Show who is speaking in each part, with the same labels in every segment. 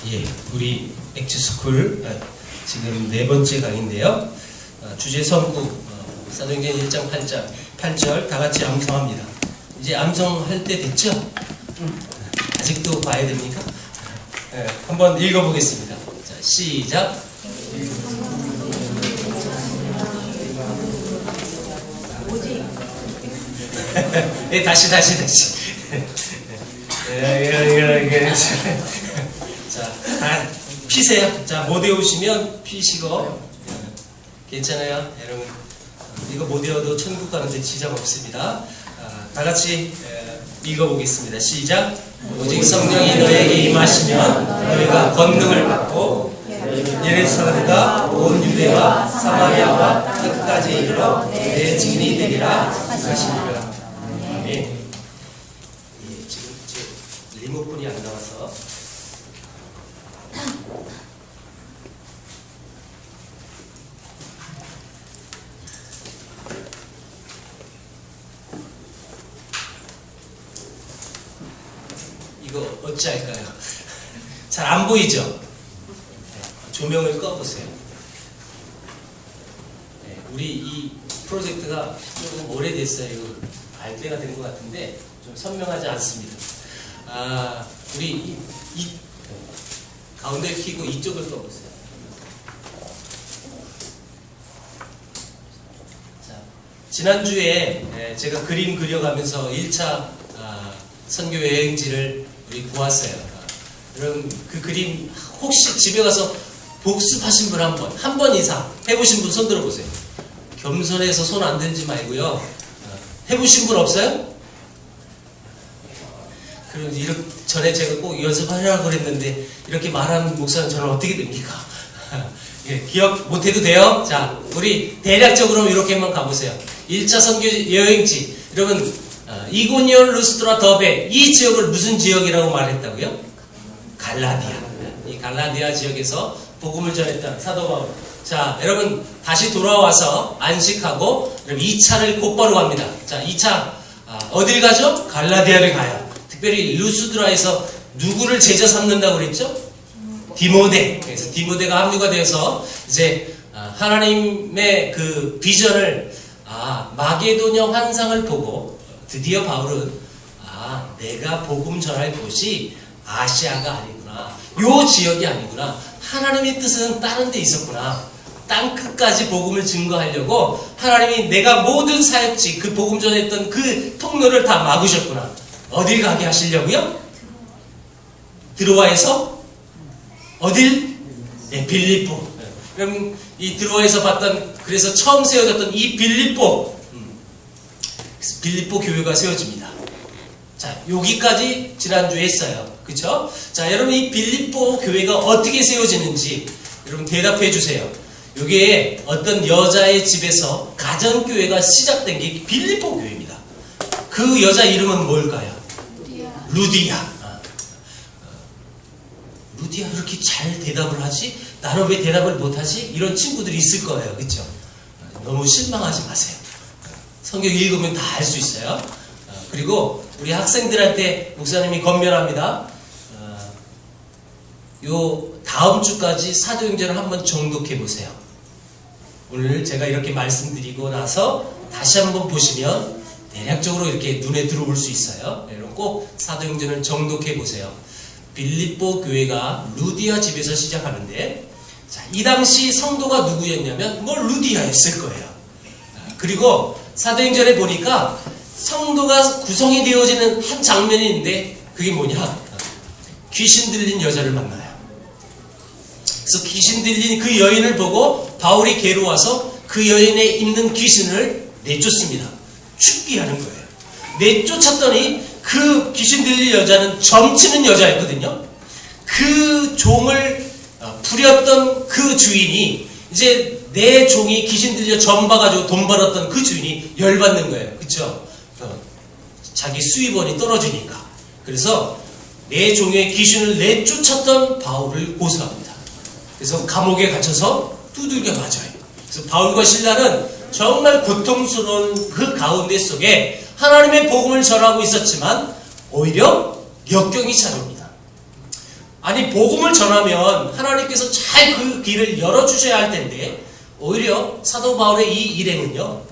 Speaker 1: 예, 우리 엑츠스쿨 지금 4번째 강의인데요. 주제 선구 사도행전 1장 8절 다 같이 암송합니다. 이제 암송할 때 됐죠? 아직도 봐야 됩니까? 한번 읽어보겠습니다. 자, 시작. 네, 다시. 자, 다 피세요. 자, 못 외우시면 피시고. 괜찮아요, 여러분. 이거 못 외워도 천국 가는데 지장 없습니다. 다 같이 읽어보겠습니다. 시작. 오직 성령이 너에게 임하시면 너희가 권능을 받고 예루살렘과 온 유대와 사마리아와 끝까지 이르러 내 증인이 되리라 하시니라. 예, 지금 리모컨이 안 나와서 이거 어찌할까요? 잘 안 보이죠? 조명을 꺼보세요. 우리 이 프로젝트가 조금 오래됐어요. 이거 알 때가 된 것 같은데 좀 선명하지 않습니다. 우리 이 가운데 켜고 이쪽을 꺼보세요. 자, 지난주에 제가 그림 그려가면서 1차 선교 여행지를 우리 보았어요. 여러분 그 그림 혹시 집에 가서 복습하신 분 한 번 이상 해보신 분 손 들어보세요. 겸손해서 손 안 들지 말고요. 해보신 분 없어요? 그럼 전에 제가 꼭 연습하려고 그랬는데 이렇게 말하는 목사는 저는 어떻게 됩니까? 예, 기억 못해도 돼요? 자, 우리 대략적으로 이렇게만 가보세요. 1차 선교 여행지 여러분 이고니온, 루스드라, 더베 이 지역을 무슨 지역이라고 말했다고요? 갈라디아. 이 갈라디아 지역에서 복음을 전했던 사도 바울. 자, 여러분 다시 돌아와서 안식하고 2차를 곧바로 갑니다. 자, 2차 어딜 가죠? 갈라디아를 가요. 특별히 루스드라에서 누구를 제자 삼는다고 그랬죠? 디모데. 그래서 디모데가 합류가 되어서 이제 하나님의 그 비전을 마게도냐 환상을 보고 드디어 바울은 내가 복음 전할 곳이 아시아가 아니구나. 요 지역이 아니구나. 하나님의 뜻은 다른 데 있었구나. 땅 끝까지 복음을 증거하려고 하나님이 내가 모든 사역지 그 복음 전했던 그 통로를 다 막으셨구나. 어딜 가게 하시려고요? 드로아에서 어딜? 네, 빌립보. 그럼 이 드로아에서 봤던 그래서 처음 세워졌던 이 빌립보 교회가 세워집니다. 자, 여기까지 지난주에 했어요. 그쵸? 자, 여러분 이 빌립보 교회가 어떻게 세워지는지 여러분 대답해 주세요. 여기에 어떤 여자의 집에서 가정교회가 시작된 게 빌립보 교회입니다. 그 여자 이름은 뭘까요? 루디아. 루디아 그렇게 잘 대답을 하지? 나는 왜 대답을 못하지? 이런 친구들이 있을 거예요. 그쵸? 너무 실망하지 마세요. 성경 읽으면 다 알 수 있어요. 그리고 우리 학생들한테 목사님이 권면합니다. 요 다음 주까지 사도행전을 한번 정독해 보세요. 오늘 제가 이렇게 말씀드리고 나서 다시 한번 보시면 대략적으로 이렇게 눈에 들어올 수 있어요. 여러분 꼭 사도행전을 정독해 보세요. 빌립보 교회가 루디아 집에서 시작하는데, 자, 이 당시 성도가 누구였냐면 루디아였을 거예요. 그리고 사도행전에 보니까 성도가 구성이 되어지는 한 장면이 있는데 그게 뭐냐? 귀신 들린 여자를 만나요. 그래서 귀신 들린 그 여인을 보고 바울이 괴로워서 그 여인에 있는 귀신을 내쫓습니다. 죽게 하는 거예요. 내쫓았더니 그 귀신 들린 여자는 점치는 여자였거든요. 그 종을 부렸던 그 주인이 이제 내 종이 귀신 들려 점 봐가지고 돈 벌었던 그 주인이 열받는 거예요. 그쵸? 자기 수입원이 떨어지니까. 그래서 내 종의 귀신을 내쫓았던 바울을 고소합니다. 그래서 감옥에 갇혀서 두들겨 맞아요. 그래서 바울과 실라는 정말 고통스러운 그 가운데 속에 하나님의 복음을 전하고 있었지만 오히려 역경이 찾아옵니다. 아니 복음을 전하면 하나님께서 잘 그 길을 열어주셔야 할 텐데 오히려 사도 바울의 이 일행은요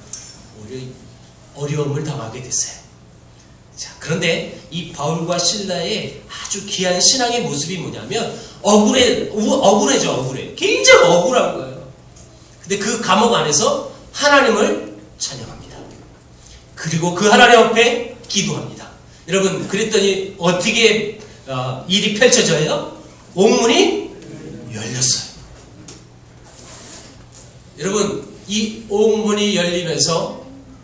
Speaker 1: 오히려 어려움을 당하게 됐어요. 자, 그런데 이 바울과 실라의 아주 귀한 신앙의 모습이 뭐냐면 억울해져. 억울해. 굉장히 억울한 거예요. 근데 그 감옥 안에서 하나님을 찬양합니다. 그리고 그 하나님 앞에 기도합니다. 여러분 그랬더니 어떻게 일이 펼쳐져요? 옥문이 열렸어요. 여러분 이 옥문이 열리면서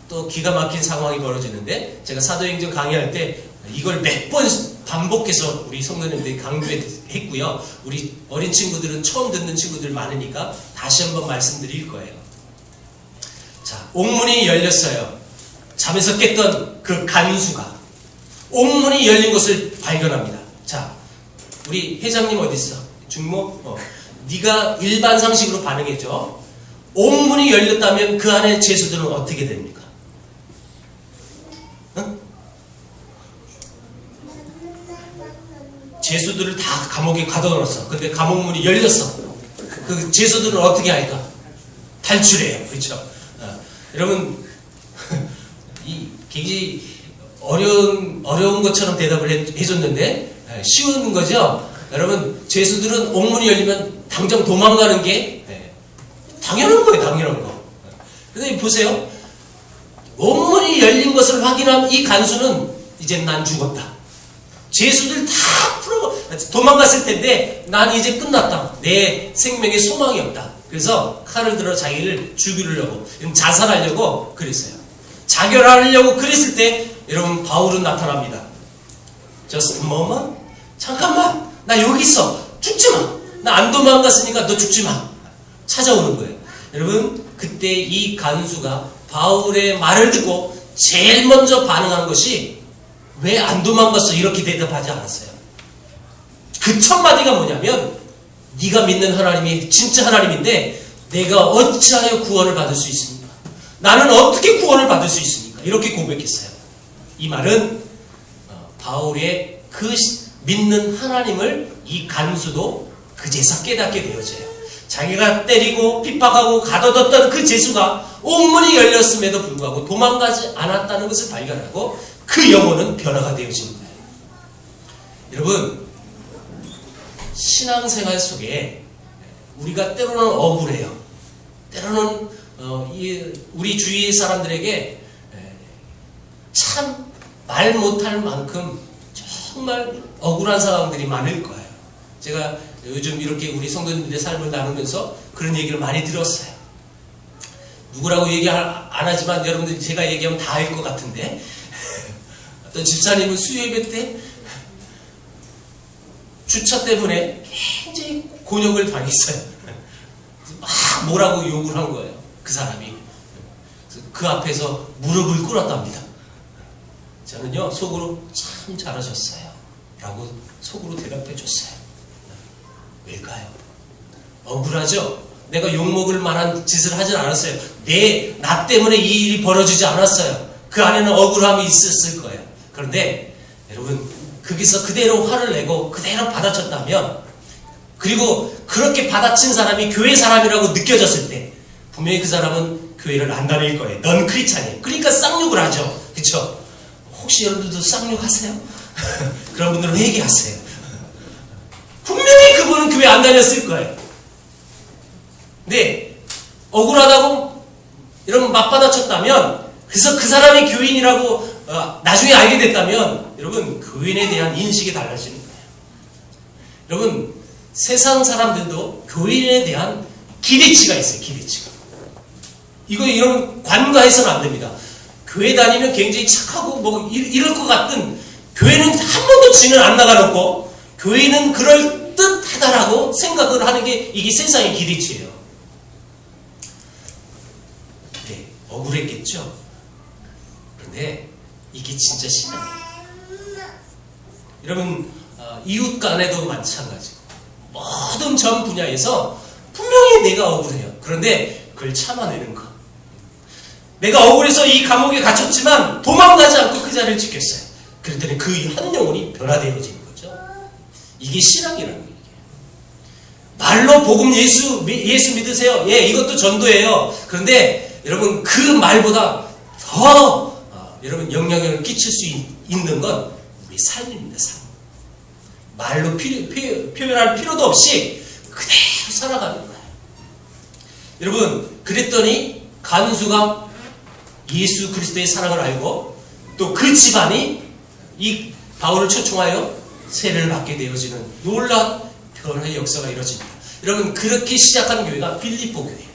Speaker 1: 또 기가 막힌 상황이 벌어지는데 제가 사도행전 강의할 때 이걸 몇 번 반복해서 우리 성도님들이 강조했고요. 우리 어린 친구들은 처음 듣는 친구들 많으니까 다시 한번 말씀드릴 거예요. 자, 옥문이 열렸어요. 잠에서 깼던 그 간수가 옥문이 열린 것을 발견합니다. 자, 우리 회장님 어디 있어? 중모? 네가 일반 상식으로 반응해줘. 옥문이 열렸다면 그 안에 죄수들은 어떻게 됩니까? 죄수들을 다 감옥에 가둬놓았어. 근데 감옥문이 열렸어. 그 죄수들은 어떻게 할까? 탈출해요. 그렇죠? 여러분 이 굉장히 어려운 것처럼 대답을 해줬는데 쉬운 거죠? 여러분 죄수들은 옥문이 열리면 당장 도망가는 게 당연한 거예요. 당연한 거. 근데 보세요. 옥문이 열린 것을 확인한 이 간수는 이제 난 죽었다. 죄수들 다 도망갔을 텐데 난 이제 끝났다. 내 생명에 소망이 없다. 그래서 칼을 들어 자기를 죽이려고 자살하려고 그랬어요. 자결하려고 그랬을 때 여러분 바울은 나타납니다. Just a moment. 잠깐만. 나 여기 있어. 죽지 마. 나 안 도망갔으니까 너 죽지 마. 찾아오는 거예요. 여러분 그때 이 간수가 바울의 말을 듣고 제일 먼저 반응한 것이 왜 안 도망갔어? 이렇게 대답하지 않았어요. 그 첫 마디가 뭐냐면 네가 믿는 하나님이 진짜 하나님인데 내가 어찌하여 구원을 받을 수 있습니까? 나는 어떻게 구원을 받을 수 있습니까? 이렇게 고백했어요. 이 말은 바울의 그 믿는 하나님을 이 간수도 그제서 깨닫게 되어져요. 자기가 때리고 핍박하고 가둬뒀던 그 죄수가 옥문이 열렸음에도 불구하고 도망가지 않았다는 것을 발견하고 그 영혼은 변화가 되어지는 거예요. 여러분 신앙생활 속에 우리가 때로는 억울해요. 때로는 우리 주위 사람들에게 참 말 못할 만큼 정말 억울한 상황들이 많을 거예요. 제가 요즘 이렇게 우리 성도님들의 삶을 나누면서 그런 얘기를 많이 들었어요. 누구라고 얘기 안 하지만 여러분들이 제가 얘기하면 다 알 것 같은데 어떤 집사님은 수요예배 때 주차 때문에 굉장히 곤욕을 당했어요. 막 뭐라고 욕을 한 거예요. 그 사람이. 그 앞에서 무릎을 꿇었답니다. 저는요 속으로 참 잘하셨어요 라고 속으로 대답해 줬어요. 왜일까요? 억울하죠? 내가 욕먹을 만한 짓을 하진 않았어요. 나 때문에 이 일이 벌어지지 않았어요. 그 안에는 억울함이 있었을 거예요. 그런데 여러분 거기서 그대로 화를 내고 그대로 받아쳤다면 그리고 그렇게 받아친 사람이 교회 사람이라고 느껴졌을 때 분명히 그 사람은 교회를 안 다닐 거예요. 넌 크리스찬이에요. 그러니까 쌍욕을 하죠. 그렇죠? 혹시 여러분들도 쌍욕하세요? 그런 분들은 회개하세요. 분명히 그분은 교회 안 다녔을 거예요. 근데 억울하다고 이런 맞받아쳤다면 그래서 그 사람이 교인이라고 나중에 알게 됐다면 여러분 교인에 대한 인식이 달라지는 거예요. 여러분 세상 사람들도 교인에 대한 기대치가 있어요. 기대치가. 이런 관가해서는 안 됩니다. 교회 다니면 굉장히 착하고 뭐 이럴 것 같은 교회는 한 번도 지는 안 나가놓고 교회는 그럴 듯하다라고 생각을 하는 게 이게 세상의 기대치예요. 네, 억울했겠죠. 그런데 이게 진짜 신앙이에요. 여러분 이웃 간에도 마찬가지고 모든 전 분야에서 분명히 내가 억울해요. 그런데 그걸 참아내는 것. 내가 억울해서 이 감옥에 갇혔지만 도망가지 않고 그 자리를 지켰어요. 그랬더니 그 한 영혼이 변화되어지는 거죠. 이게 신앙이라는 거예요. 말로 복음 예수 믿으세요. 예, 이것도 전도예요. 그런데 여러분 그 말보다 더 여러분 영향력을 끼칠 수 있는 건 우리 삶입니다. 삶. 말로 표현할 필요도 없이 그대로 살아가는 거예요. 여러분 그랬더니 간수가 예수 그리스도의 사랑을 알고 또 그 집안이 이 바울을 초청하여 세례를 받게 되어지는 놀라운 변화의 역사가 이루어집니다. 여러분 그렇게 시작한 교회가 빌립보 교회예요.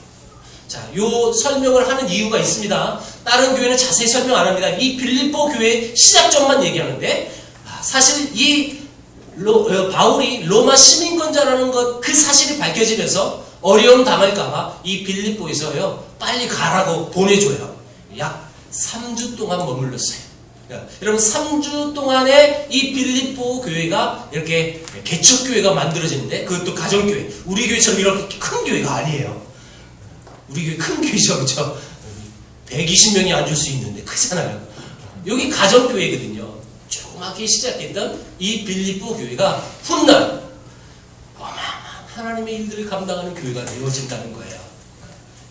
Speaker 1: 자, 요 설명을 하는 이유가 있습니다. 다른 교회는 자세히 설명 안 합니다. 이 빌립보 교회의 시작점만 얘기하는데 사실 이 바울이 로마 시민권자라는 것 그 사실이 밝혀지면서 어려움 당할까봐 이 빌립보에서요 빨리 가라고 보내줘요. 약 3주 동안 머물렀어요. 여러분 3주 동안에 이 빌립보 교회가 이렇게 개척교회가 만들어지는데 그것도 가정교회. 우리 교회처럼 이렇게 큰 교회가 아니에요. 우리 교회 큰 교회죠. 그렇죠? 120명이 앉을 수 있는데 크잖아요. 여기 가정교회거든요. 조그맣게 시작했던 이 빌립보 교회가 훗날 어마어마한 하나님의 일들을 감당하는 교회가 되어진다는 거예요.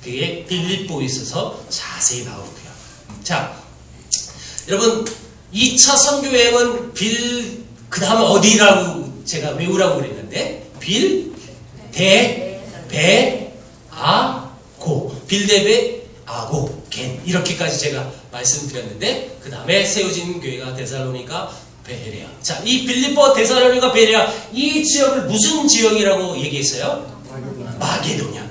Speaker 1: 그게 빌립보에 있어서 자세히 나오고요. 자, 여러분 2차 선교여행은 그 다음에 어디라고 제가 외우라고 그랬는데 빌데베아고 겐 이렇게까지 제가 말씀드렸는데 그 다음에 세워진 교회가 데살로니가 베레아. 자, 이 빌립보 데살로니가 베레아 이 지역을 무슨 지역이라고 얘기했어요? 마게도냐.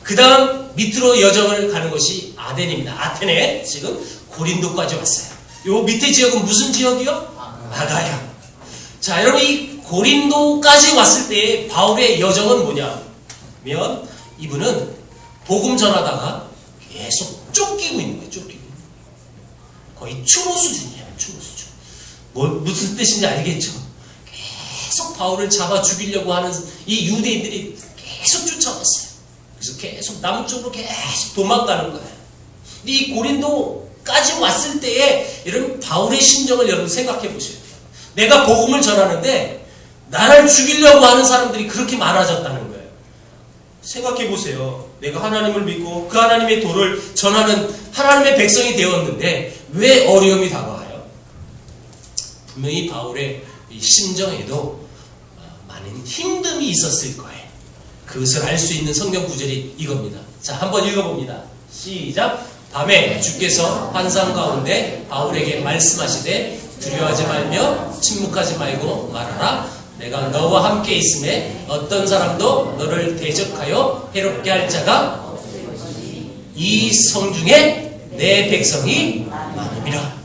Speaker 1: 그 다음 밑으로 여정을 가는 것이 아덴입니다. 아테네 지금 고린도까지 왔어요. 요 밑에 지역은 무슨 지역이요? 아가야. 자, 여러분 이 고린도까지 왔을 때 바울의 여정은 뭐냐면 이분은 복음 전하다가 계속 쫓기고 있는 거예요. 쫓기고. 거의 추모 수준이에요. 추모 수준. 무슨 뜻인지 알겠죠? 계속 바울을 잡아 죽이려고 하는 이 유대인들이 계속 쫓아왔어요. 그래서 계속 남쪽으로 계속 도망가는 거예요. 이 고린도까지 왔을 때에 여러분 바울의 심정을 여러분 생각해 보셔야 돼요. 내가 복음을 전하는데 나를 죽이려고 하는 사람들이 그렇게 많아졌다는 거예요. 생각해 보세요. 내가 하나님을 믿고 그 하나님의 도를 전하는 하나님의 백성이 되었는데 왜 어려움이 다가와요? 분명히 바울의 이 심정에도 많은 힘듦이 있었을 거예요. 그것을 알 수 있는 성경 구절이 이겁니다. 자, 한번 읽어봅니다. 시작. 밤에 주께서 환상 가운데 바울에게 말씀하시되 두려워하지 말며 침묵하지 말고 말하라. 내가 너와 함께 있음에 어떤 사람도 너를 대적하여 해롭게 할 자가 이 성중에 내 백성이 많음이라.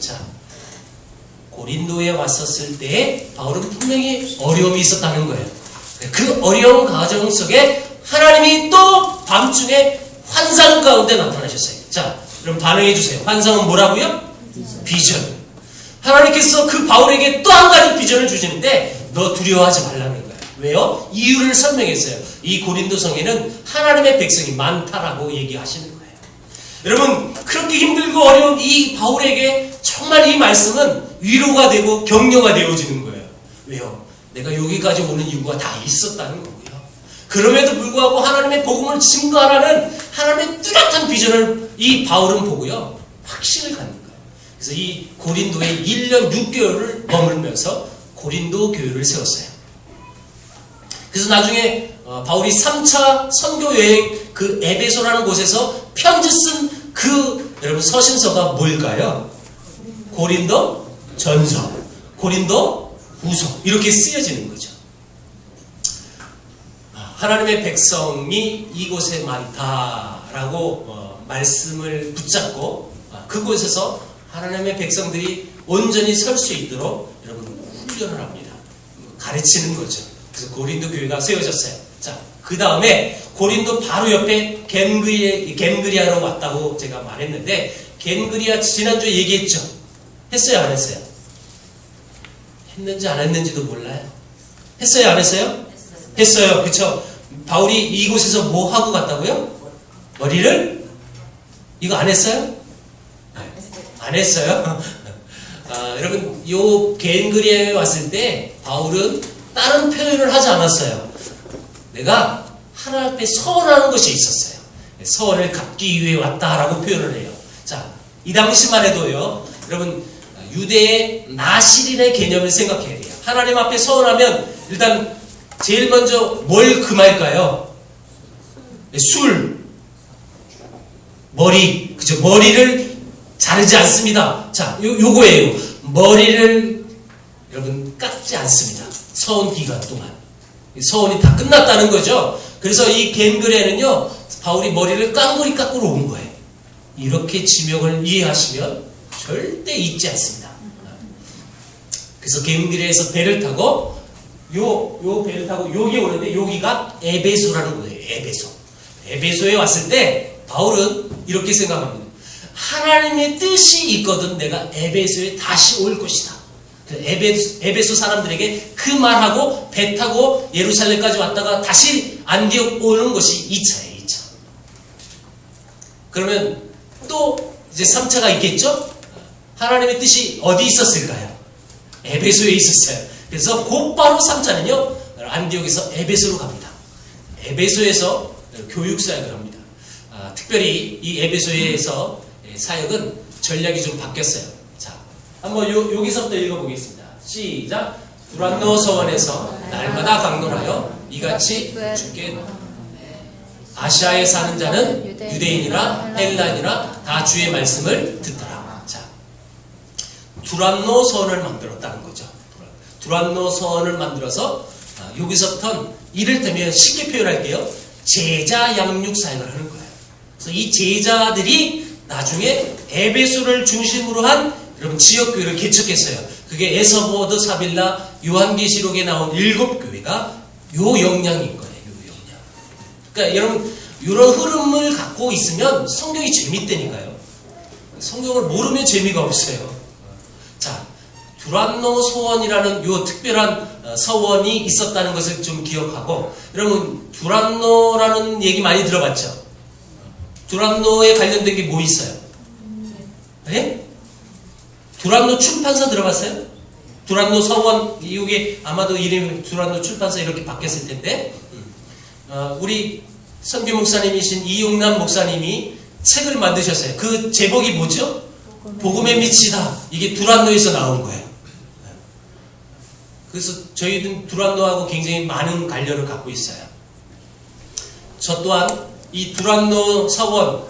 Speaker 1: 자, 고린도에 왔었을 때 바울은 분명히 어려움이 있었다는 거예요. 그 어려운 과정 속에 하나님이 또 밤중에 환상 가운데 나타나셨어요. 자, 그럼 반응해 주세요. 환상은 뭐라고요? 비전. 하나님께서 그 바울에게 또 한 가지 비전을 주시는데 너 두려워하지 말라는 거예요. 왜요? 이유를 설명했어요. 이 고린도 성에는 하나님의 백성이 많다라고 얘기하시는 거예요. 여러분 그렇게 힘들고 어려운 이 바울에게 정말 이 말씀은 위로가 되고 격려가 되어지는 거예요. 왜요? 내가 여기까지 오는 이유가 다 있었다는 거고요. 그럼에도 불구하고 하나님의 복음을 증거하라는 하나님의 뚜렷한 비전을 이 바울은 보고요. 확신을 갖는 거예요. 그래서 이 고린도에 1년 6개월을 머물면서 고린도 교회를 세웠어요. 그래서 나중에 바울이 3차 선교 여행 그 에베소라는 곳에서 편지 쓴 그 여러분 서신서가 뭘까요? 고린도 전서, 고린도 후서 이렇게 쓰여지는 거죠. 하나님의 백성이 이곳에 많다라고 말씀을 붙잡고 그곳에서 하나님의 백성들이 온전히 설 수 있도록 여러분 훈련을 합니다. 가르치는 거죠. 그래서 고린도 교회가 세워졌어요. 자, 그 다음에 고린도 바로 옆에 겐그리아로 왔다고 제가 말했는데 겐그리아 지난주에 얘기했죠. 했어요, 안 했어요? 했는지 안 했는지도 몰라요. 했어요, 안 했어요? 했어요. 그렇죠? 바울이 이곳에서 뭐 하고 갔다고요? 머리를? 이거 안 했어요? 안 했어요? 여러분 요 겐그리아에 왔을 때 바울은 다른 표현을 하지 않았어요. 내가 하나님 앞에 서원하는 것이 있었어요. 서원을 갚기 위해 왔다라고 표현을 해요. 자, 이 당시만 해도요, 여러분 유대의 나실인의 개념을 생각해야 돼요. 하나님 앞에 서원하면 일단 제일 먼저 뭘 금할까요? 술, 머리, 그죠? 머리를 자르지 않습니다. 자, 요거예요. 머리를 여러분 깎지 않습니다. 서원 기간 동안. 서원이 다 끝났다는 거죠. 그래서 이 겐그레는요, 바울이 머리를 깡그리 깎으러 온 거예요. 이렇게 지명을 이해하시면 절대 잊지 않습니다. 그래서 겐그레에서 배를 타고 요 배를 타고 여기 오는데 여기가 에베소라는 거예요. 에베소에 왔을 때 바울은 이렇게 생각합니다. 하나님의 뜻이 있거든 내가 에베소에 다시 올 것이다. 에베소 사람들에게 그 말하고 배 타고 예루살렘까지 왔다가 다시 안디옥 오는 것이 2차예요. 2차. 그러면 또 이제 3차가 있겠죠? 하나님의 뜻이 어디 있었을까요? 에베소에 있었어요. 그래서 곧바로 3차는요, 안디옥에서 에베소로 갑니다. 에베소에서 교육 사역을 합니다. 특별히 이 에베소에서 사역은 전략이 좀 바뀌었어요. 자, 한번 여기서부터 읽어보겠습니다. 시작. 두란노 서원에서 날마다 강론하여 이같이 주께 아시아에 사는 자는 유대인이나 헬라인이나 다 주의 말씀을 듣더라. 자, 두란노 서원을 만들었다는 거죠. 두란노 서원을 만들어서 여기서부터는 이를테면 쉽게 표현할게요. 제자 양육 사역을 하는 거예요. 그래서 이 제자들이 나중에 에베소를 중심으로 한 여러분 지역교회를 개척했어요. 그게 에서보드, 사빌라, 요한계시록에 나온 7교회가 요 역량인 거예요. 요 역량. 그러니까 여러분 이런 흐름을 갖고 있으면 성경이 재밌다니까요. 성경을 모르면 재미가 없어요. 자, 두란노 서원이라는 요 특별한 서원이 있었다는 것을 좀 기억하고, 여러분 두란노라는 얘기 많이 들어봤죠? 두란노에 관련된 게 뭐 있어요? 네? 두란노 출판사 들어봤어요? 두란노 서원, 이게 아마도 이름이 두란노 출판사 이렇게 바뀌었을 텐데, 우리 선교 목사님이신 이용남 목사님이 책을 만드셨어요. 그 제목이 뭐죠? 복음의 미치다. 이게 두란노에서 나온 거예요. 그래서 저희는 두란노하고 굉장히 많은 관련을 갖고 있어요. 저 또한 이 두란노 서원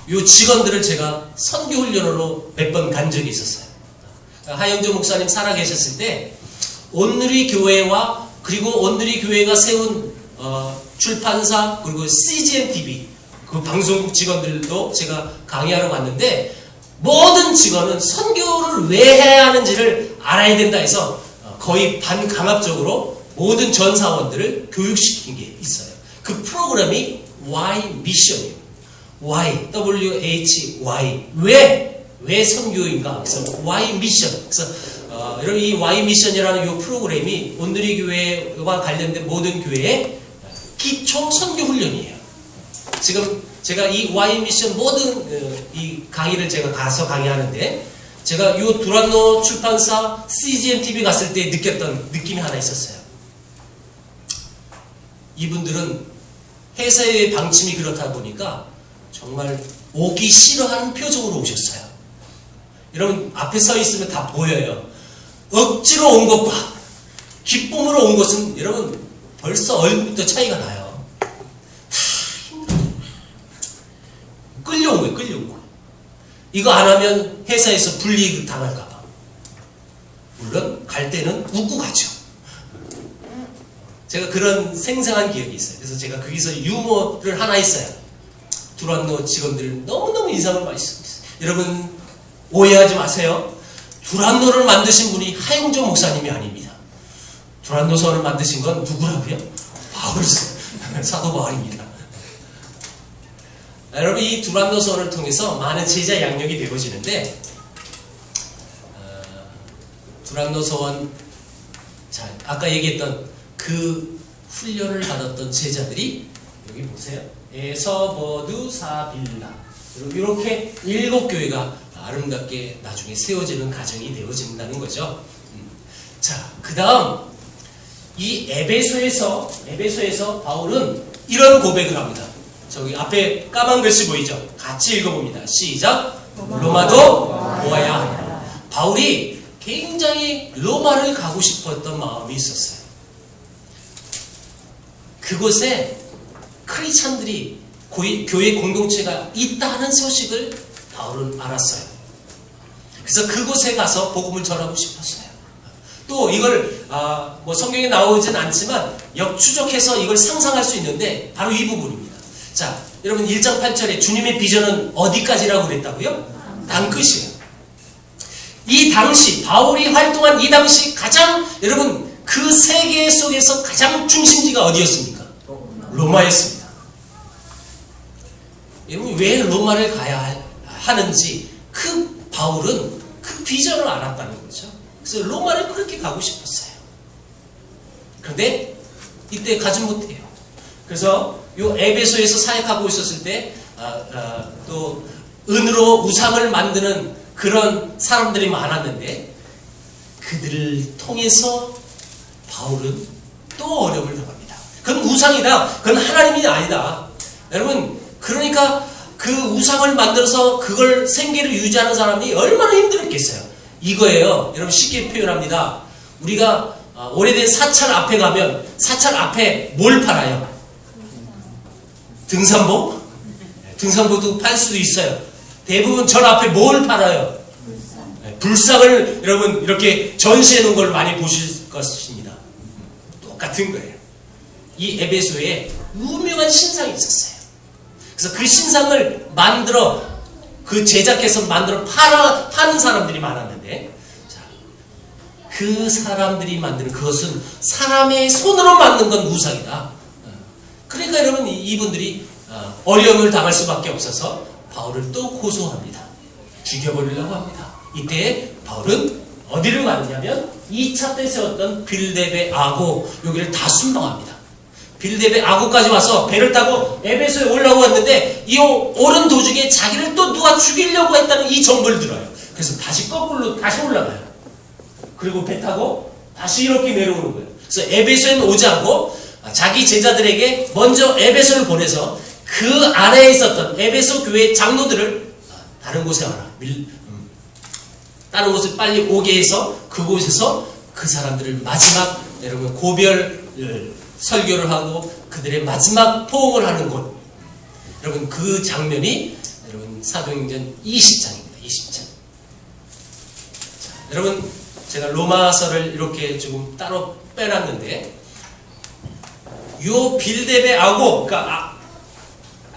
Speaker 1: 요 직원들을 제가 선교 훈련으로 몇 번 간 적이 있었어요. 하영조 목사님 살아계셨을 때 온누리 교회와 그리고 온누리 교회가 세운 출판사 그리고 CGN TV 그 방송국 직원들도 제가 강의하러 갔는데, 모든 직원은 선교를 왜 해야 하는지를 알아야 된다 해서 거의 반강압적으로 모든 전사원들을 교육시킨 게 있어요. 그 프로그램이 Y 미션이에요. Y, W-H-Y. 왜 선교인가? 그래서 Y 미션. 그래서 여러분 이 Y 미션이라는 이 프로그램이 온누리 교회와 관련된 모든 교회의 기초 선교 훈련이에요. 지금 제가 이 Y 미션 모든 이 강의를 제가 가서 강의하는데, 제가 이 두란노 출판사 CGN TV 갔을 때 느꼈던 느낌이 하나 있었어요. 이분들은 회사의 방침이 그렇다 보니까 정말 오기 싫어하는 표정으로 오셨어요. 여러분 앞에 서 있으면 다 보여요. 억지로 온 것과 기쁨으로 온 것은 여러분 벌써 얼굴부터 차이가 나요. 다 힘들어요. 끌려온 거예요. 끌려온 거. 이거 안 하면 회사에서 불이익 당할까봐. 물론 갈 때는 웃고 가죠. 제가 그런 생생한 기억이 있어요. 그래서 제가 거기서 유머를 하나 했어요. 두란노 직원들 너무너무 인상을 많이 쓰고 있어요. 여러분 오해하지 마세요. 두란노를 만드신 분이 하영조 목사님이 아닙니다. 두란노 서원을 만드신 건 누구라고요? 바울 사도 바울입니다. 여러분 이 두란노 서원을 통해서 많은 제자 양육이 되어지는데, 두란노 서원, 자 아까 얘기했던 그 훈련을 받았던 제자들이 여기 보세요. 에서버두 사빌라 이렇게 7교회가 아름답게 나중에 세워지는 가정이 되어진다는 거죠. 자, 그 다음 이 에베소에서 바울은 이런 고백을 합니다. 저기 앞에 까만 글씨 보이죠? 같이 읽어봅니다. 시작. 로마도 보아야 하라. 바울이 굉장히 로마를 가고 싶었던 마음이 있었어요. 그곳에 크리스찬들이 교회 공동체가 있다는 소식을 바울은 알았어요. 그래서 그곳에 가서 복음을 전하고 싶었어요. 또 이걸 뭐 성경에 나오진 않지만 역추적해서 이걸 상상할 수 있는데 바로 이 부분입니다. 자, 여러분 1장 8절에 주님의 비전은 어디까지라고 그랬다고요? 땅끝이에요. 이 당시 바울이 활동한 이 당시 가장 여러분 그 세계 속에서 가장 중심지가 어디였습니까? 로마였습니다. 여러분 왜 로마를 가야 하는지 그 바울은 그 비전을 알았다는 거죠. 그래서 로마를 그렇게 가고 싶었어요. 그런데 이때 가지 못해요. 그래서 요 에베소에서 사역하고 있었을 때 또 은으로 우상을 만드는 그런 사람들이 많았는데 그들을 통해서 바울은 또 어려움을 당합니다. 그건 우상이다. 그건 하나님이 아니다. 여러분 그러니까 그 우상을 만들어서 그걸 생계를 유지하는 사람이 얼마나 힘들었겠어요. 이거예요. 여러분 쉽게 표현합니다. 우리가 오래된 사찰 앞에 가면 사찰 앞에 뭘 팔아요? 등산복? 등산복도 팔 수도 있어요. 대부분 절 앞에 뭘 팔아요? 불상을 여러분 이렇게 전시해 놓은 걸 많이 보실 것입니다. 똑같은 거예요. 이 에베소에 유명한 신상이 있었어요. 그래서 그 신상을 만들어 그 제작해서 만들어 파는 사람들이 많았는데 자, 그 사람들이 만드는 그것은 사람의 손으로 만든 건 우상이다. 그러니까 여러분 이분들이 어려움을 당할 수밖에 없어서 바울을 또 고소합니다. 죽여버리려고 합니다. 이때 바울은 어디를 가느냐면 2차 때 세웠던 빌데베 아고 여기를 다 순방합니다. 빌데베 아고까지 와서 배를 타고 에베소에 올라왔는데 이 오른 도중에 자기를 또 누가 죽이려고 했다는 이 정보를 들어요. 그래서 다시 거꾸로 다시 올라가요. 그리고 배 타고 다시 이렇게 내려오는 거예요. 그래서 에베소에는 오지 않고 자기 제자들에게 먼저 에베소를 보내서 그 아래에 있었던 에베소 교회 장로들을 다른 곳에 와라. 다른 곳에 빨리 오게 해서 그곳에서 그 사람들을 마지막 여러분 고별 설교를 하고 그들의 마지막 포옹을 하는 곳. 여러분 그 장면이 여러분 사도행전 20장입니다. 20장. 자, 여러분 제가 로마서를 이렇게 조금 따로 빼놨는데 요 빌데베 아고 그러니까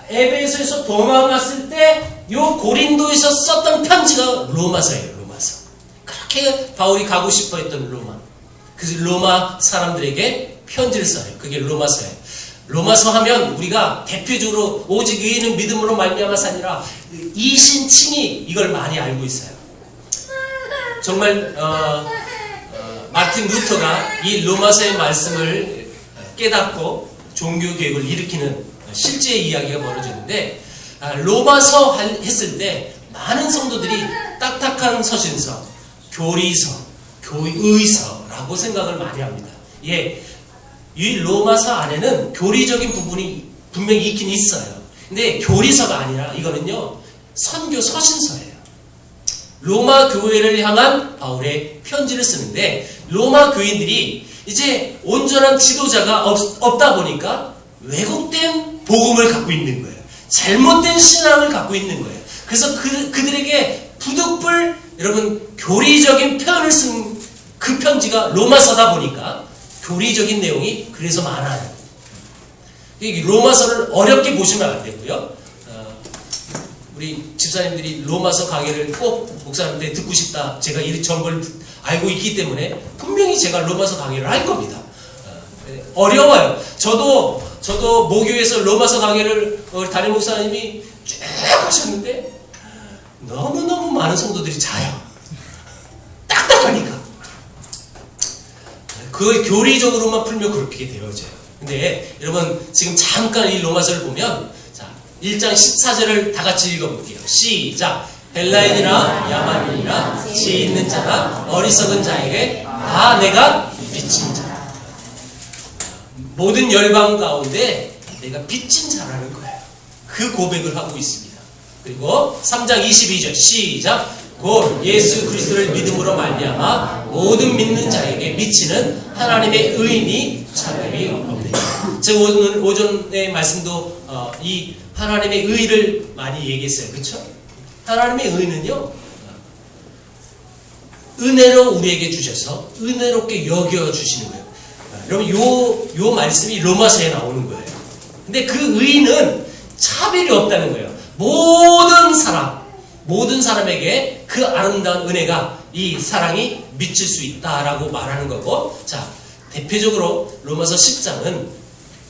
Speaker 1: 에베소에서 도망갔을 때 요 고린도에서 썼던 편지가 로마서예요. 로마서. 그렇게 바울이 가고 싶어 했던 로마. 그래서 로마 사람들에게 편지를 써요. 그게 로마서예요. 로마서 하면 우리가 대표적으로 오직 의인은 믿음으로 말미암아서 아니라 이신칭이 이걸 많이 알고 있어요. 정말 마틴 루터가 이 로마서의 말씀을 깨닫고 종교개혁을 일으키는 실제 이야기가 벌어지는데 로마서 했을 때 많은 성도들이 딱딱한 서신서, 교리서, 교의서라고 생각을 많이 합니다. 예, 이 로마서 안에는 교리적인 부분이 분명히 있긴 있어요. 근데 교리서가 아니라 이거는요 선교 서신서예요. 로마 교회를 향한 바울의 편지를 쓰는데 로마 교인들이 이제 온전한 지도자가 없다 보니까 왜곡된 복음을 갖고 있는 거예요. 잘못된 신앙을 갖고 있는 거예요. 그래서 그들에게 부득불 여러분 교리적인 표현을 쓴 그 편지가 로마서다 보니까 교리적인 내용이 그래서 많아요. 로마서를 어렵게 보시면 안 되고요. 우리 집사님들이 로마서 강의를 꼭 목사님한테 듣고 싶다. 제가 이 정보를 알고 있기 때문에 분명히 제가 로마서 강의를 할 겁니다. 어려워요. 저도 모교에서 로마서 강의를 담임 목사님이 쭉 하셨는데 너무너무 많은 성도들이 자요. 딱딱하니까. 그걸 교리적으로만 풀면 그렇게 되어져요. 근데 여러분 지금 잠깐 이 로마서를 보면 자 1장 14절을 다 같이 읽어볼게요. 시작. 헬라인이나 야만인이나 지혜 있는 자나 어리석은 자에게 다 내가 빚진 자라. 모든 열방 가운데 내가 빚진 자라는 거예요. 그 고백을 하고 있습니다. 그리고 3장 22절 시작. 곧 예수 그리스도를 믿음으로 말미암아 모든 믿는 자에게 미치는 하나님의 의인이 차별이 없느니라. 제가 오늘 오전의 말씀도 이 하나님의 의를 많이 얘기했어요. 그렇죠? 하나님의 의는요, 은혜로 우리에게 주셔서 은혜롭게 여겨주시는 거예요. 여러분, 요 말씀이 로마서에 나오는 거예요. 근데 그 의는 차별이 없다는 거예요. 모든 사람에게 그 아름다운 은혜가, 이 사랑이 미칠 수 있다라고 말하는 거고, 자, 대표적으로 로마서 10장은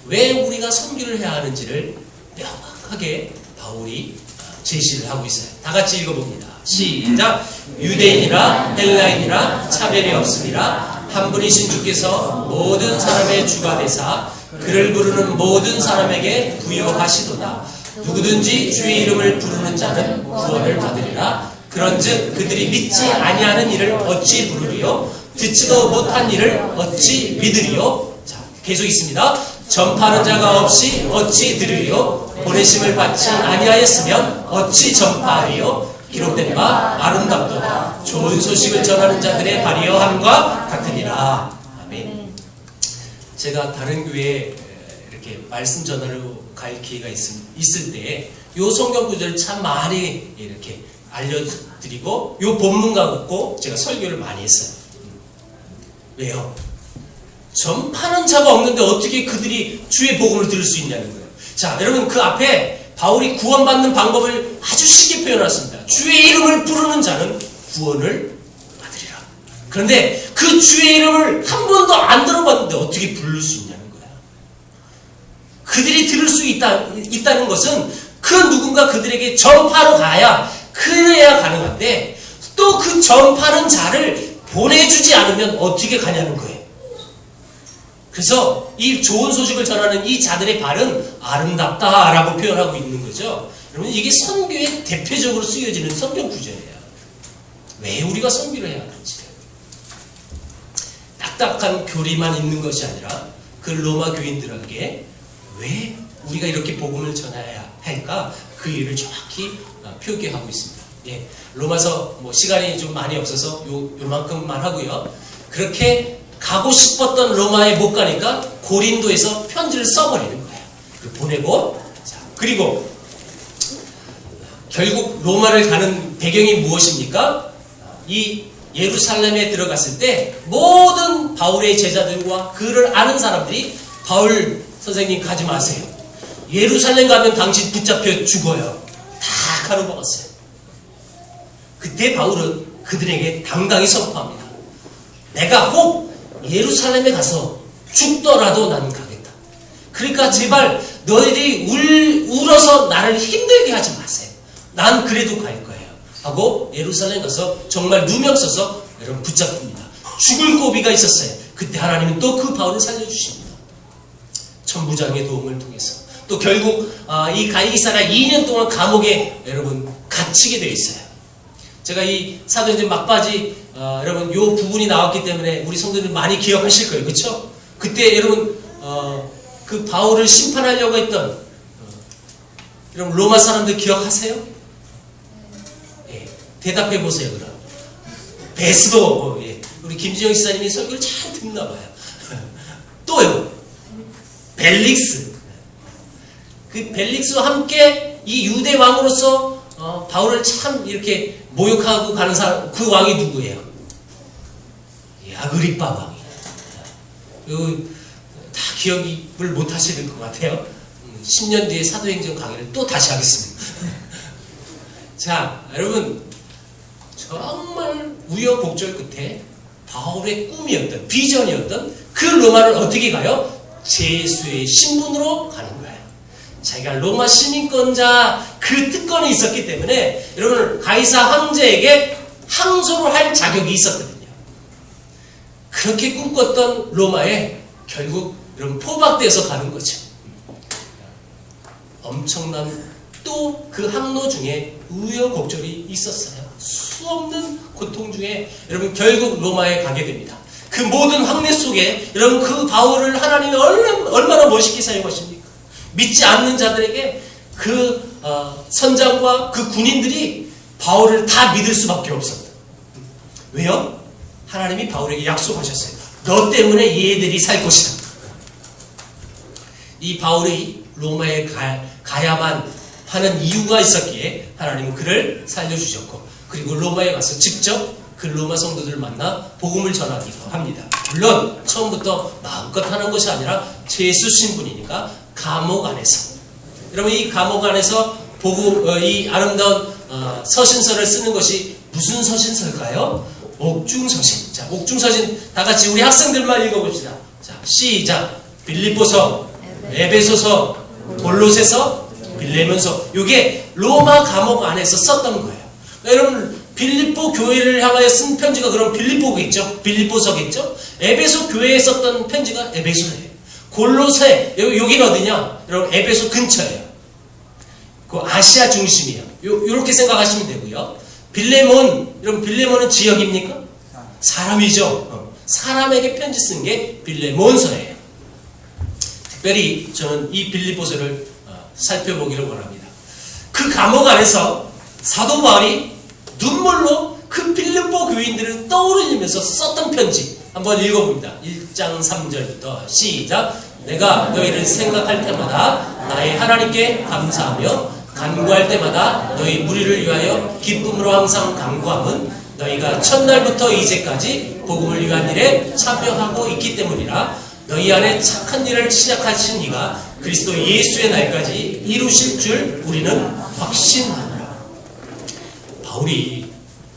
Speaker 1: 왜 우리가 선교를 해야 하는지를 명확하게 바울이 제시를 하고 있어요. 다 같이 읽어봅니다. 시작. 유대인이나 헬라인이나 차별이 없으리라. 한 분이신 주께서 모든 사람의 주가 되사 그를 부르는 모든 사람에게 부여하시도다. 누구든지 주의 이름을 부르는 자는 구원을 받으리라. 그런즉 그들이 믿지 아니하는 일을 어찌 부르리요? 듣지도 못한 일을 어찌 믿으리요? 자, 계속 있습니다. 전파하는 자가 없이 어찌 들으리요? 보내심을 받지 아니하였으면 어찌 전파하리요? 기록된 바 아름답도다. 좋은 소식을 전하는 자들의 발이여함과 같으니라. 아멘. 제가 다른 교회에 이렇게 말씀 전하러 갈 기회가 있을 때 요 성경 구절을 참 많이 이렇게 알려드리고 요 본문과 갖고 제가 설교를 많이 했어요. 왜요? 전파하는 자가 없는데 어떻게 그들이 주의 복음을 들을 수 있냐는 거예요. 자, 여러분, 그 앞에 바울이 구원받는 방법을 아주 쉽게 표현했습니다. 주의 이름을 부르는 자는 구원을 받으리라. 그런데 그 주의 이름을 한 번도 안 들어봤는데 어떻게 부를 수 있냐는 거예요. 그들이 들을 수 있다는 것은 그 누군가 그들에게 전파로 가야, 그래야 가능한데 또 그 전파하는 자를 보내주지 않으면 어떻게 가냐는 거예요. 그래서 이 좋은 소식을 전하는 이 자들의 발은 아름답다라고 표현하고 있는 거죠. 여러분, 이게 선교에 대표적으로 쓰여지는 성경 구절이에요. 왜 우리가 선교를 해야 하는지. 딱딱한 교리만 있는 것이 아니라 그 로마 교인들에게 왜 우리가 이렇게 복음을 전해야 할까? 그 일을 정확히 표기하고 있습니다. 예, 로마서 시간이 좀 많이 없어서 요만큼만 하고요. 그렇게 가고 싶었던 로마에 못 가니까 고린도에서 편지를 써버리는 거예요. 보내고, 자, 그리고 결국 로마를 가는 배경이 무엇입니까? 이 예루살렘에 들어갔을 때 모든 바울의 제자들과 그를 아는 사람들이 바울 선생님 가지 마세요. 예루살렘 가면 당신 붙잡혀 죽어요. 다 가로막았어요. 그때 바울은 그들에게 당당히 선포합니다. 내가 꼭 예루살렘에 가서 죽더라도 나는 가겠다. 그러니까 제발 너희들이 울어서 나를 힘들게 하지 마세요. 난 그래도 갈 거예요. 하고 예루살렘 가서 정말 누명 써서 여러분 붙잡힙니다. 죽을 고비가 있었어요. 그때 하나님은 또 그 바울을 살려주십니다. 천부장의 도움을 통해서. 또 결국 이 가이사랴 2년 동안 감옥에 여러분 갇히게 되어 있어요. 제가 이 사도행전 막바지 여러분 요 부분이 나왔기 때문에 우리 성도들 많이 기억하실 거예요. 그렇죠? 그때 여러분 그 바울을 심판하려고 했던 여러분 로마 사람들 기억하세요? 예, 대답해 보세요. 그럼 베스도 우리 김진영 지사님이 설교를 잘 듣나 봐요. 또요, 벨릭스. 그 벨릭스와 함께 이 유대 왕으로서 바울을 참 이렇게 모욕하고 가는 사람, 그 왕이 누구예요? 아그리빠 왕이에요. 다 기억을 못 하시는 것 같아요. 10년 뒤에 사도행전 강의를 또 다시 하겠습니다. 자, 여러분, 정말 우여곡절 끝에 바울의 꿈이었던, 비전이었던 그 로마를 어떻게 가요? 제수의 신분으로 가는 거예요. 자기가 로마 시민권자 그 특권이 있었기 때문에 여러분 가이사 황제에게 항소를 할 자격이 있었거든요. 그렇게 꿈꿨던 로마에 결국 여러분 포박돼서 가는 거죠. 엄청난 또 그 항로 중에 우여곡절이 있었어요. 수없는 고통 중에 여러분 결국 로마에 가게 됩니다. 그 모든 황내 속에 여러분 그 바울을 하나님이 얼마나 멋있게 사용하십니까? 믿지 않는 자들에게 그 선장과 그 군인들이 바울을 다 믿을 수밖에 없었다. 왜요? 하나님이 바울에게 약속하셨어요. 너 때문에 얘들이 살 것이다. 이 바울이 로마에 가야만 하는 이유가 있었기에 하나님은 그를 살려주셨고, 그리고 로마에 가서 직접 그 로마 성도들을 만나 복음을 전하기도 합니다. 물론 처음부터 마음껏 하는 것이 아니라 제수 신분이니까 감옥 안에서, 여러분 이 감옥 안에서 이 아름다운 서신서를 쓰는 것이 무슨 서신서일까요? 옥중서신. 자, 옥중서신 다 같이 우리 학생들만 읽어봅시다. 자, 시작. 빌립보서, 에베소서, 골로새서, 빌레몬서. 이게 로마 감옥 안에서 썼던 거예요. 여러분 빌립보 교회를 향하여 쓴 편지가 그럼 빌립보겠죠? 빌립보서겠죠? 에베소 교회에 썼던 편지가 에베소예요. 골로새, 여기는 어디냐? 여러분 에베소 근처예요. 그 아시아 중심이에요. 요렇게 생각하시면 되고요. 빌레몬, 여러분 빌레몬은 지역입니까? 사람이죠. 사람에게 편지 쓴 게 빌레몬서예요. 특별히 저는 이 빌립보서를 살펴보기를 원합니다. 그 감옥 안에서 사도 바울이 눈물로 그 빌립보 교인들을 떠올리면서 썼던 편지 한번 읽어봅니다. 1장 3절부터 시작. 내가 너희를 생각할 때마다 나의 하나님께 감사하며 간구할 때마다 너희 무리를 위하여 기쁨으로 항상 간구함은 너희가 첫날부터 이제까지 복음을 위한 일에 참여하고 있기 때문이라. 너희 안에 착한 일을 시작하신 이가 그리스도 예수의 날까지 이루실 줄 우리는 확신하노라. 바울이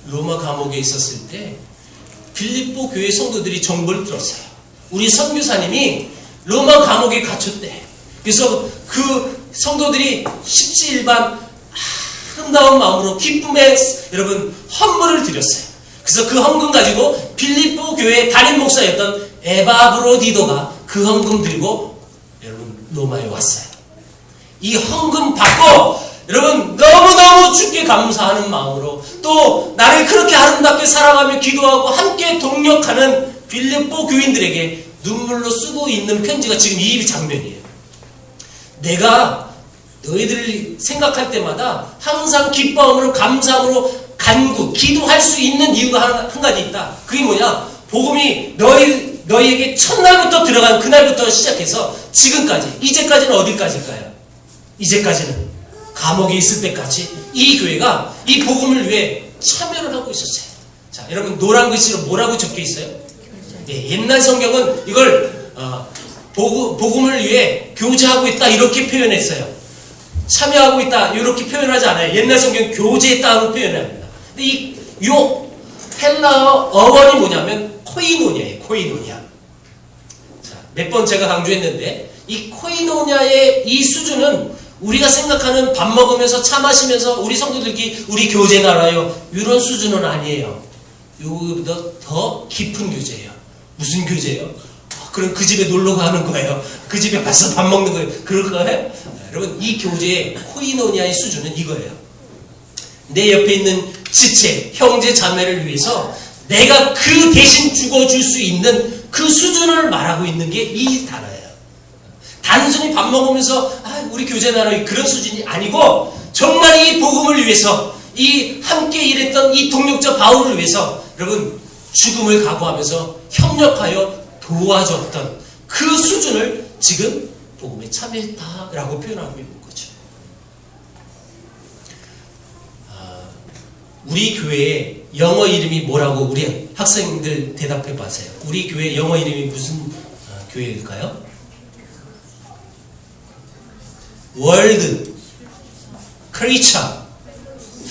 Speaker 1: 로마 감옥에 있었을 때 빌립보 교회 성도들이 정보를 들었어요. 우리 선교사님이 로마 감옥에 갇혔대. 그래서 그 성도들이 십시일반 아름다운 마음으로 기쁨의 여러분 헌물을 드렸어요. 그래서 그 헌금 가지고 빌립보 교회 담임 목사였던 에바브로디도가 그 헌금 들고 여러분 로마에 왔어요. 이 헌금 받고 여러분 너무너무 주께 감사하는 마음으로 또 나를 그렇게 아름답게 사랑하며 기도하고 함께 동력하는 빌립보 교인들에게 눈물로 쓰고 있는 편지가 지금 이 장면이에요. 내가 너희들을 생각할 때마다 항상 기뻐함으로 감사함으로 간구, 기도할 수 있는 이유가 한 가지 있다. 그게 뭐냐? 복음이 너희에게 첫날부터 들어간 그날부터 시작해서 지금까지, 이제까지는 어디까지일까요? 이제까지는 감옥에 있을 때까지 이 교회가 이 복음을 위해 참여를 하고 있었어요. 자, 여러분 노란 글씨로 뭐라고 적혀 있어요? 네, 옛날 성경은 이걸 복음을 위해 교제하고 있다 이렇게 표현했어요. 참여하고 있다 이렇게 표현하지 않아요. 옛날 성경 교제했다고 표현합니다. 근데 요 헬라어 어원이 뭐냐면 코이노니아예요. 코이노니아. 자, 몇 번 제가 강조했는데 이 코이노니아의 이 수준은 우리가 생각하는 밥 먹으면서 차 마시면서 우리 성도들끼리 우리 교제 나눠요. 이런 수준은 아니에요. 요거보다 더 깊은 교제예요. 무슨 교제예요? 그럼 그 집에 놀러 가는 거예요. 그 집에 가서 밥 먹는 거예요. 그럴 거예요? 여러분 이 교제의 코이노니아의 수준은 이거예요. 내 옆에 있는 지체, 형제, 자매를 위해서 내가 그 대신 죽어줄 수 있는 그 수준을 말하고 있는 게 이 단어예요. 단순히 밥 먹으면서 우리 교제 나눠 그런 수준이 아니고 정말 이 복음을 위해서 이 함께 일했던 이 동력자 바울을 위해서 여러분 죽음을 각오하면서 협력하여 도와줬던 그 수준을 지금 복음에 참여했다라고 표현하고 있는 거죠. 우리 교회의 영어 이름이 뭐라고 우리 학생들 대답해 보세요. 우리 교회 영어 이름이 무슨 교회일까요? 월드 크리스천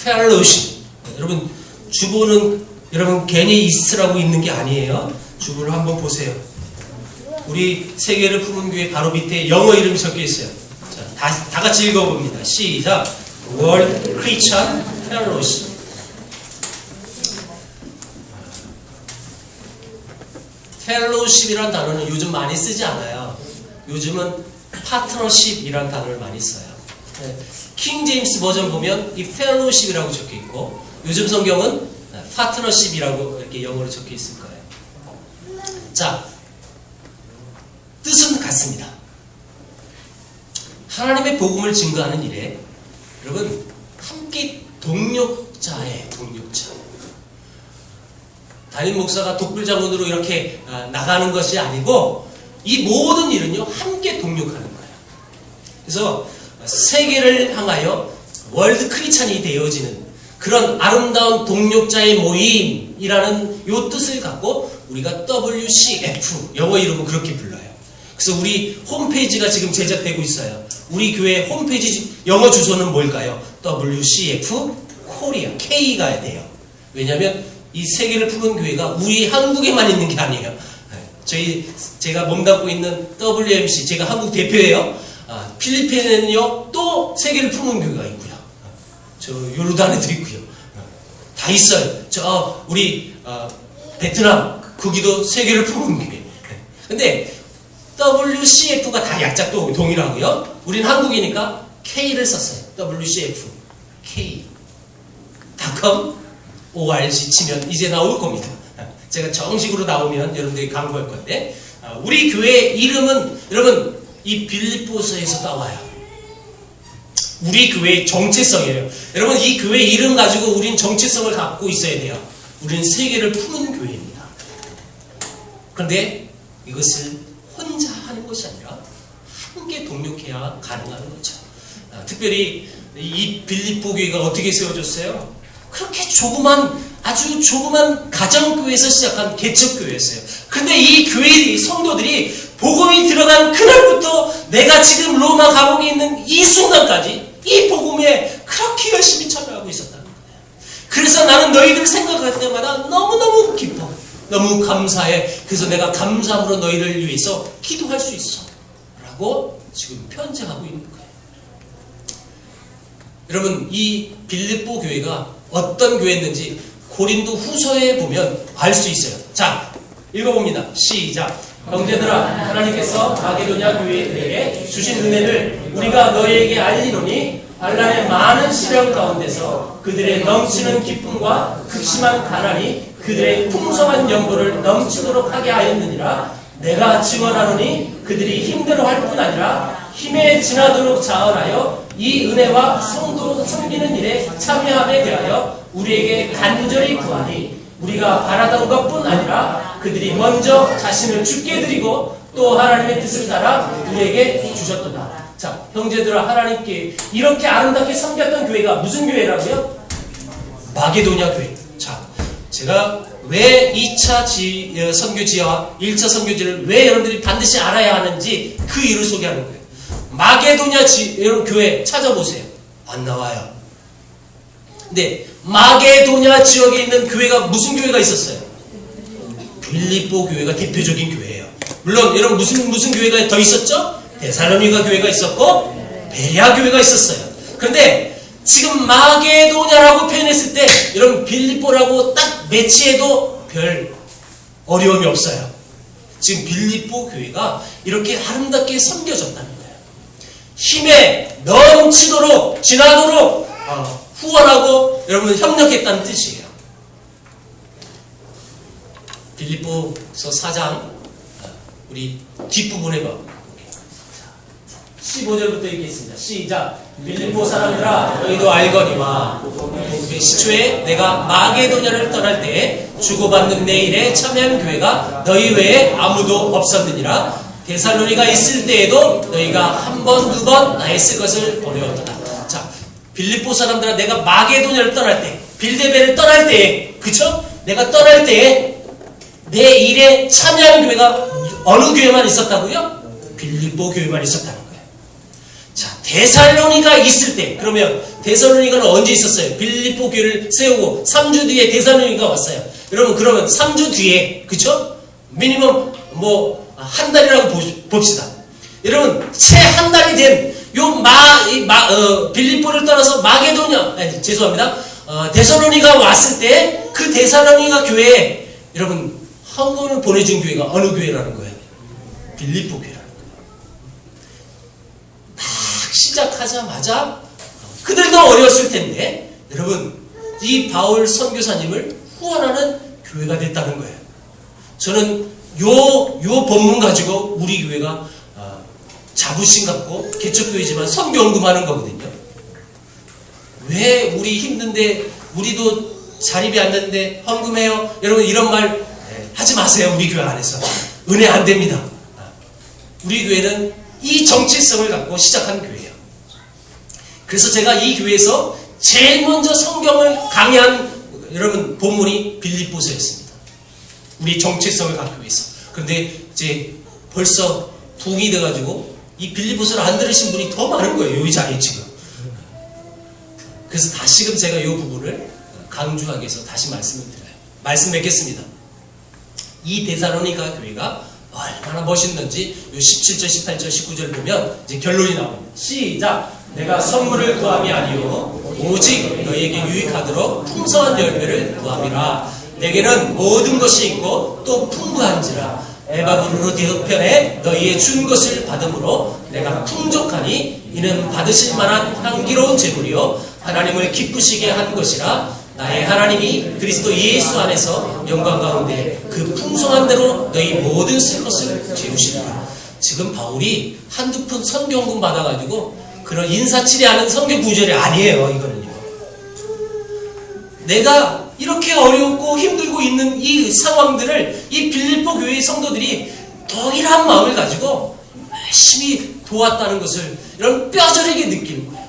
Speaker 1: 펠로십. 여러분 주보는 여러분 괜히 있으라고 있는 게 아니에요. 주보를 한번 보세요. 우리 세계를 품은 교회 바로 밑에 영어 이름이 적혀 있어요. 자, 다 같이 읽어봅니다. 시작. 월드 크리스천 펠로십. 펠로우십이라는 단어는 요즘 많이 쓰지 않아요. 요즘은 파트너십이라는 단어를 많이 써요. 킹 제임스 버전 보면 이 펠로우십이라고 적혀 있고 요즘 성경은 파트너십이라고 이렇게 영어로 적혀 있을 거예요. 자, 뜻은 같습니다. 하나님의 복음을 증거하는 일에 여러분 함께 동력자예요. 동력자. 담임 목사가 독불장군으로 이렇게 나가는 것이 아니고 이 모든 일은요 함께 동력하는 거예요. 그래서 세계를 향하여 월드 크리스찬이 되어지는 그런 아름다운 동력자의 모임이라는 요 뜻을 갖고 우리가 WCF 영어 이름은 그렇게 불러요. 그래서 우리 홈페이지가 지금 제작되고 있어요. 우리 교회 홈페이지 영어 주소는 뭘까요? WCF 코리아 K가 돼요. 왜냐하면 이 세계를 푸는 교회가 우리 한국에만 있는 게 아니에요. 제가 몸담고 있는 WMC 제가 한국 대표예요. 필리핀에는요 또 세계를 푸는 교회가 있고요. 저 요르단에도 있고요. 다 있어요. 저 우리 베트남 거기도 세계를 푸는 교회. 근데 WCF가 다 약자도 동일하고요. 우린 한국이니까 K를 썼어요. WCF K .com ORG 치면 이제 나올 겁니다. 제가 정식으로 나오면 여러분들이 광고할 건데 우리 교회 이름은 여러분 이 빌립보서에서 따와요. 우리 교회의 정체성이에요. 여러분 이 교회 이름 가지고 우린 정체성을 갖고 있어야 돼요. 우리는 세계를 푸는 교회입니다. 그런데 이것을 혼자 하는 것이 아니라 함께 동력해야 가능한 거죠. 특별히 이 빌립보 교회가 어떻게 세워졌어요? 그렇게 아주 조그만 가정교회에서 시작한 개척교회였어요. 그런데 이 교회 성도들이 복음이 들어간 그날부터 내가 지금 로마 감옥에 있는 이 순간까지 이 복음에 그렇게 열심히 참여하고 있었다는 거예요. 그래서 나는 너희들 생각할 때마다 너무너무 기뻐. 너무 감사해. 그래서 내가 감사함으로 너희를 위해서 기도할 수 있어. 라고 지금 편지하고 있는 거예요. 여러분 이 빌립보 교회가 어떤 교회였는지 고린도 후서에 보면 알 수 있어요. 자, 읽어봅니다. 시작. 형제들아, 하나님께서 마게도냐 교회들에게 주신 은혜를 우리가 너희에게 알리노니 반란의 많은 시련 가운데서 그들의 넘치는 기쁨과 극심한 가난이 그들의 풍성한 연보를 넘치도록 하게 하였느니라. 내가 증언하노니 그들이 힘들어할 뿐 아니라 힘에 지나도록 자원하여 이 은혜와 성도 섬기는 일에 참여함에 대하여 우리에게 간절히 구하니 우리가 바라던 것뿐 아니라 그들이 먼저 자신을 주께 드리고 또 하나님의 뜻을 따라 우리에게 주셨도다. 자, 형제들아, 하나님께 이렇게 아름답게 섬겼던 교회가 무슨 교회라고요? 마게도냐 교회. 자, 제가 왜 2차 선교지와 1차 선교지를 왜 여러분들이 반드시 알아야 하는지 그 이유를 소개하는 거예요. 마게도냐 여러분 교회 찾아보세요. 안 나와요. 근데 마게도냐 지역에 있는 교회가 무슨 교회가 있었어요? 빌립보 교회가 대표적인 교회예요. 물론 여러분 무슨 교회가 더 있었죠? 데살로니가 교회가 있었고 베레아 교회가 있었어요. 그런데 지금 마게도냐라고 표현했을 때 여러분 빌립보라고 딱 매치해도 별 어려움이 없어요. 지금 빌립보 교회가 이렇게 아름답게 섬겨졌다는 거예요. 힘에 넘치도록 지나도록 후원하고 여러분 협력했다는 뜻이에요. 빌립보서 4장 우리 뒷부분에 봐. 15절부터 읽겠습니다. 시작. 빌립보 사람들아, 너희도 알거니와 시초에 내가 마게도냐를 떠날 때 주고받는 내 일에 참여한 교회가 너희 외에 아무도 없었느니라. 데살로니가 있을 때에도 너희가 한 번, 두 번 나의 쓸 것을 어려웠다. 자, 빌립보 사람들아, 내가 마게도냐를 떠날 때, 빌데베를 떠날 때에, 그쵸? 내가 떠날 때에 내 일에 참여한 교회가 어느 교회만 있었다고요? 빌립보 교회만 있었다는 거예요. 자, 데살로니가 있을 때, 그러면 데살로니가는 언제 있었어요? 빌립보 교회를 세우고 3주 뒤에 데살로니가 왔어요. 여러분, 그러면 3주 뒤에, 그쵸? 미니멈 한 달이라고 봅시다. 여러분, 채 한 달이 된 빌립보를 떠나서 마게도냐, 죄송합니다. 데살로니가 왔을 때 그 데살로니가 교회에 여러분 헌금을 보내준 교회가 어느 교회라는 거예요? 빌립보 교회라는 거예요. 막 시작하자마자 그들도 어려웠을 텐데 여러분 이 바울 선교사님을 후원하는 교회가 됐다는 거예요. 저는 요 본문 가지고 우리 교회가 자부심 갖고 개척교회지만 선교 헌금하는 거거든요. 왜 우리 힘든데 우리도 자립이 안 되는데 헌금해요? 여러분 이런 말 하지 마세요. 우리 교회 안에서 은혜 안 됩니다. 우리 교회는 이 정체성을 갖고 시작한 교회예요. 그래서 제가 이 교회에서 제일 먼저 성경을 강의한 여러분 본문이 빌립보서였습니다. 우리 정체성을 갖기 위해서. 그런데 이제 벌써 붕이 돼가지고 이 빌립보서를 안 들으신 분이 더 많은 거예요. 이 자리에 지금. 그래서 다시금 제가 이 부분을 강조하기 위해서 다시 말씀을 드려요. 말씀 맺겠습니다. 이 데살로니가 교회가 얼마나 멋있는지 요 17절, 18절, 19절 보면 이제 결론이 나옵니다. 시작! 내가 선물을 구함이 아니요 오직 너희에게 유익하도록 풍성한 열매를 구함이라. 내게는 모든 것이 있고 또 풍부한지라. 에바브르로 뒤편에 너희의 준 것을 받음으로 내가 풍족하니 이는 받으실 만한 향기로운 제물이요 하나님을 기쁘시게 한 것이라. 나의 하나님이 그리스도 예수 안에서 영광 가운데 그 풍성한 대로 너희 모든 쓸 것을 채우시리라. 지금 바울이 한두 푼 선교헌금 받아가지고 그런 인사치레하는 선교 구절이 아니에요. 이거는요. 내가 이렇게 어렵고 힘들고 있는 이 상황들을 이 빌립보 교회의 성도들이 동일한 마음을 가지고 열심히 도왔다는 것을 이런 뼈저리게 느끼는 거예요.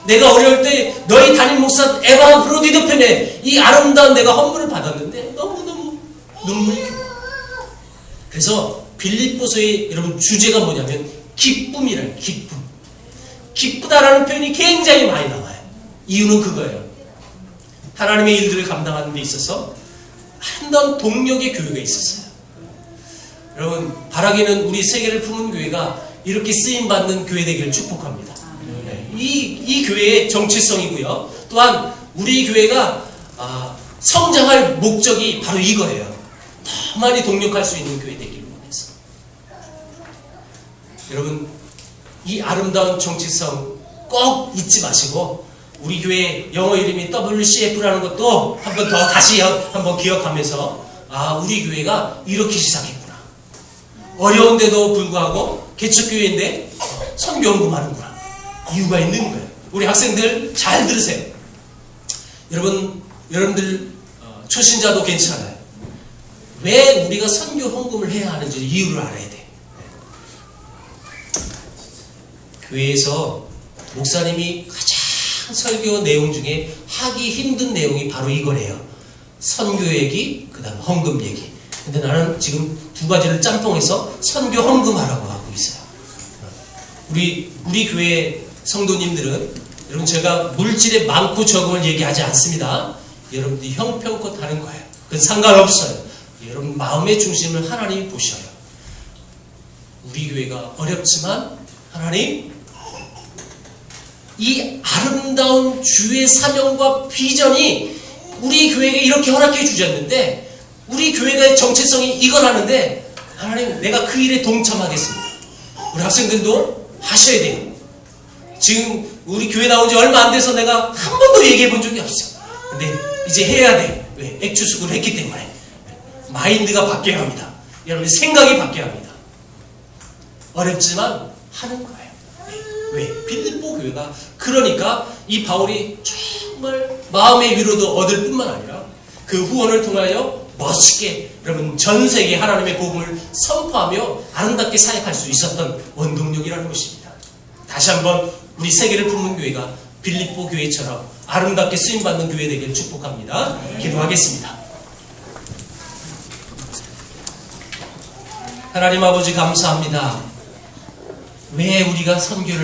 Speaker 1: 내가 어려울 때 너희 담임 목사 에바 브로디더 편에 이 아름다운 내가 헌물을 받았는데 너무너무 눈물이. 그래서 빌립보서의 여러분 주제가 뭐냐면 기쁨이라는 기쁨. 기쁘다라는 표현이 굉장히 많이 나와요. 이유는 그거예요. 하나님의 일들을 감당하는 데 있어서 한던 동력의 교회가 있었어요. 여러분 바라기는 우리 세계를 품은 교회가 이렇게 쓰임받는 교회 되기를 축복합니다. 이 교회의 정체성이고요. 또한 우리 교회가 성장할 목적이 바로 이거예요. 더 많이 동력할 수 있는 교회 되기를 원해서. 여러분 이 아름다운 정체성 꼭 잊지 마시고 우리 교회 영어 이름이 WCF라는 것도 한번 더 다시 한번 기억하면서 우리 교회가 이렇게 시작했구나. 어려운데도 불구하고 개척교회인데 선교헌금하는구나. 이유가 있는 거예요. 우리 학생들 잘 들으세요. 여러분들 초신자도 괜찮아요. 왜 우리가 선교 헌금을 해야 하는지 이유를 알아야 돼. 교회에서 목사님이 가장 설교 내용 중에 하기 힘든 내용이 바로 이거래요. 선교 얘기, 그 다음 헌금 얘기. 근데 나는 지금 두 가지를 짬뽕해서 선교 헌금하라고 하고 있어요. 우리 교회 성도님들은 여러분 제가 물질의 많고 적음을 얘기하지 않습니다. 여러분들이 형편껏 하는 거예요. 그건 상관없어요. 여러분 마음의 중심을 하나님이 보셔요. 우리 교회가 어렵지만 하나님 이 아름다운 주의 사명과 비전이 우리 교회에게 이렇게 허락해 주셨는데 우리 교회의 정체성이 이거라는데 하나님 내가 그 일에 동참하겠습니다. 우리 학생들도 하셔야 돼요. 지금 우리 교회 나온 지 얼마 안 돼서 내가 한 번도 얘기해 본 적이 없어. 근데 이제 해야 돼. 왜? 액추수구를 했기 때문에. 마인드가 바뀌어야 합니다. 여러분의 생각이 바뀌어야 합니다. 어렵지만 하는 거예요. 왜? 빌립보 교회가 그러니까 이 바울이 정말 마음의 위로도 얻을 뿐만 아니라 그 후원을 통하여 멋있게 여러분 전 세계 하나님의 복음을 선포하며 아름답게 사역할 수 있었던 원동력이라는 것입니다. 다시 한번 우리 세계를 품는 교회가 빌립보 교회처럼 아름답게 쓰임받는 교회 되기를 축복합니다. 기도하겠습니다. 하나님 아버지 감사합니다. 왜 우리가 선교를